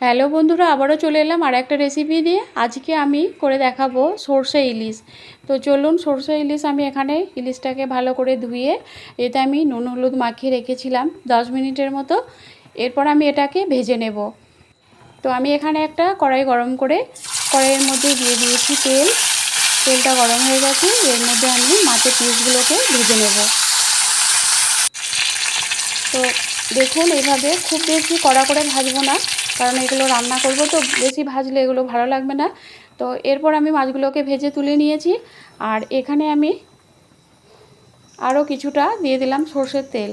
Hello বন্ধুরা, আবারও চলে এলাম আর একটা রেসিপি দিয়ে। আজকে আমি করে দেখাবো সরষে ইলিশ। তো চলুন, সরষে ইলিশ আমি এখানে ইলিশটাকে ভালো করে ধুয়ে এতে আমি নুন হলুদ মাখিয়ে রেখেছিলাম 10 মিনিটের মতো। এরপর আমি এটাকে ভেজে নেব। তো আমি এখানে একটা কড়াই গরম করে কড়াইয়ের মধ্যে দিয়ে দিয়েছি তেল। তেলটা গরম হয়ে গেছে, এর মধ্যে আমি মাছের পিসগুলোকে ভেজে নেব। তো দেখুন, এইভাবে খুব বেশি কড়া করে ভাজবো না, কারণ এগুলো রান্না করব, তো বেশি ভাজলে এগুলো ভালো লাগবে না। তো এরপর আমি মাছগুলোকে ভেজে তুলে নিয়েছি। আর এখানে আমি আরও কিছুটা দিয়ে দিলাম সর্ষের তেল।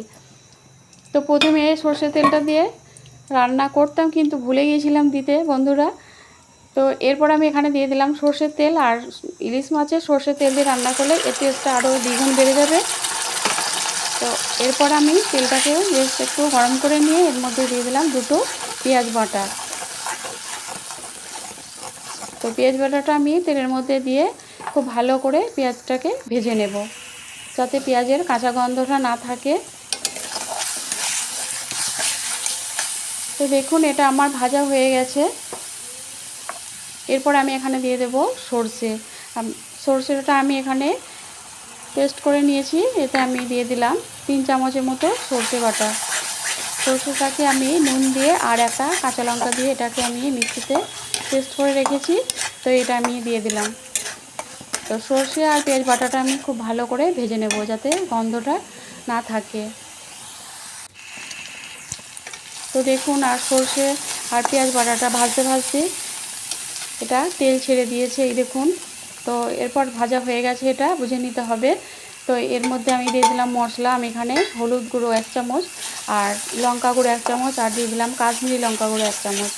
তো প্রথমে সর্ষের তেলটা দিয়ে রান্না করতাম, কিন্তু ভুলে গিয়েছিলাম দিতে বন্ধুরা। তো এরপর আমি এখানে দিয়ে দিলাম সর্ষের তেল। আর ইলিশ মাছের সর্ষের তেল দিয়ে রান্না করলে এর টেস্টটা আরও দ্বিগুণ বেড়ে যাবে। তো এরপর আমি তেলটাকে বেশ একটু গরম করে নিয়ে এর মধ্যে দিয়ে দিলাম দুটো পেঁয়াজ বাটা। তো পেঁয়াজ বাটাটা আমি তেলের মধ্যে দিয়ে খুব ভালো করে পেঁয়াজটাকে ভেজে নেব, যাতে পেঁয়াজের কাঁচা গন্ধটা না থাকে। তো দেখুন, এটা আমার ভাজা হয়ে গেছে। এরপর আমি এখানে দিয়ে দেব সর্ষে। সর্ষেটা আমি এখানে পেস্ট করে নিয়েছি, এতে আমি দিয়ে দিলাম 3 চামচের মতো সর্ষে বাটা। সর্ষেটাকে আমি নুন দিয়ে আর একটা কাঁচা লঙ্কা দিয়ে এটাকে আমি মিক্সিতে পেস্ট করে রেখেছি, তো এটা আমি দিয়ে দিলাম। তো সর্ষে আর পেঁয়াজ বাটাটা আমি খুব ভালো করে ভেজে নেব, যাতে গন্ধটা না থাকে। তো দেখুন, আর সর্ষে আর পেঁয়াজ বাটাটা ভাজতে ভাজতে এটা তেল ছেড়ে দিয়েছে, এই দেখুন। তো এরপর ভাজা হয়ে গেছে, এটা বুঝে নিতে হবে। তো এর মধ্যে আমি দিয়ে দিলাম মশলা। আমি এখানে হলুদ গুঁড়ো 1 চামচ, আর লঙ্কা গুঁড়ো 1 চামচ, আর দিয়ে দিলাম কাশ্মীরি লঙ্কা গুঁড়ো 1 চামচ।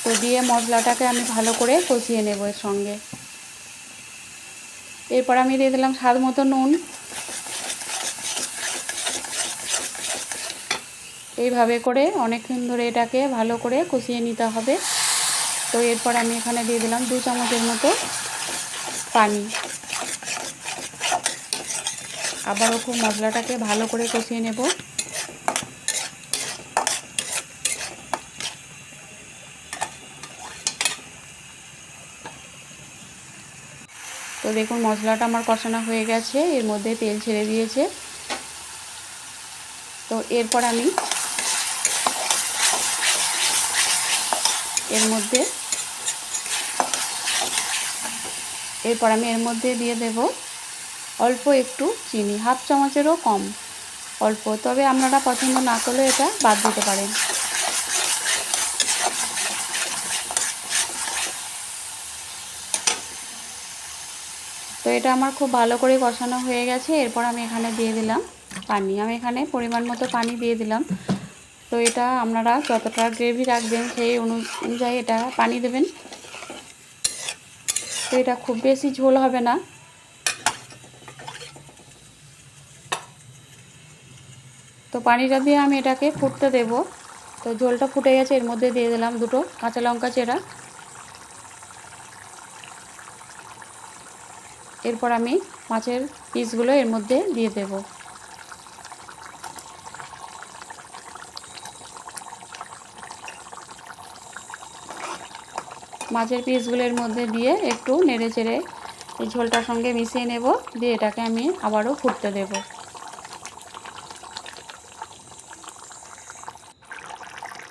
তো দিয়ে মশলাটাকে আমি ভালো করে কষিয়ে নেব এর সঙ্গে। এরপর আমি দিয়ে দিলাম স্বাদ মতো নুন। এইভাবে করে অনেকক্ষণ ধরে এটাকে ভালো করে কষিয়ে নিতে হবে। তো এরপর আমি এখানে দিয়ে দিলাম 2 চামচের মতো পানি। আবারও খুব মশলাটাকে ভালো করে কষিয়ে নেব। তো দেখুন, মশলাটা আমার কষানো হয়ে গেছে, এর মধ্যে তেল ছেড়ে দিয়েছে। তো এরপর আমি এর মধ্যে দিয়ে দেব অল্প একটু চিনি, 1/2 চামচেরও কম, অল্প। তবে আপনারা পছন্দ না করলে এটা বাদ দিতে পারেন। তো এটা আমার খুব ভালো করে কষানো হয়ে গেছে। এরপর আমি এখানে দিয়ে দিলাম পানি। আমি এখানে পরিমাণ মতো পানি দিয়ে দিলাম। তো এটা আপনারা যতটা গ্রেভি রাখবেন সেই অনুযায়ী এটা পানি দেবেন। তো এটা খুব বেশি ঝোল হবে না। তো পানিটা দিয়ে আমি এটাকে ফুটতে দেব। তো ঝোলটা ফুটে গেছে, এর মধ্যে দিয়ে দিলাম দুটো কাঁচা লঙ্কা চেরা। এরপর আমি মাছের পিসগুলো এর মধ্যে দিয়ে দেব। মাছের পিসগুলোর মধ্যে দিয়ে একটু নেড়ে চেড়ে এই ঝোলটার সঙ্গে মিশিয়ে নেব, দিয়ে এটাকে আমি আবারও ফুটতে দেব।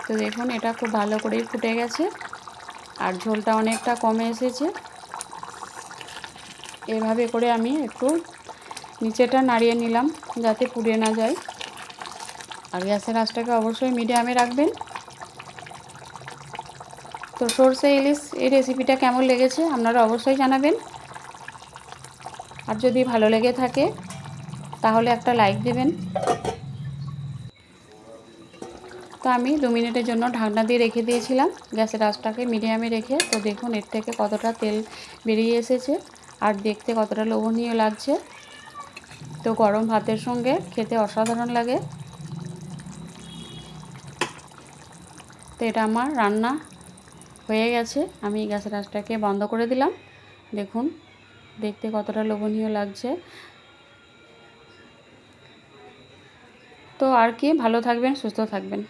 তো দেখুন, এটা খুব ভালো করেই ফুটে গেছে, আর ঝোলটা অনেকটা কমে এসেছে। এভাবে করে আমি একটু নিচেটা নাড়িয়ে নিলাম, যাতে পুড়ে না যায়। আর গ্যাসের আঁচটাকে অবশ্যই মিডিয়ামে রাখবেন। তো সরষে ইলিশ এই রেসিপিটা কেমন লেগেছে আপনারা অবশ্যই জানাবেন। আর যদি ভালো লেগে থাকে তাহলে একটা লাইক দেবেন। তো আমি 2 মিনিটের জন্য ঢাকনা দিয়ে রেখে দিয়েছিলাম গ্যাসের আঁচটাকে মিডিয়ামে রেখে। তো দেখুন, এর থেকে কতটা তেল বেরিয়ে এসেছে, আর দেখতে কতটা লোভনীয় লাগছে। তো গরম ভাতের সঙ্গে খেতে অসাধারণ লাগে। তো এটা আমার রান্না হয়ে গেছে, আমি গ্যাসের আঁচটাকে বন্ধ করে দিলাম। দেখুন, দেখতে কতটা লোভনীয় লাগছে। তো আর কি, ভালো থাকবেন, সুস্থ থাকবেন।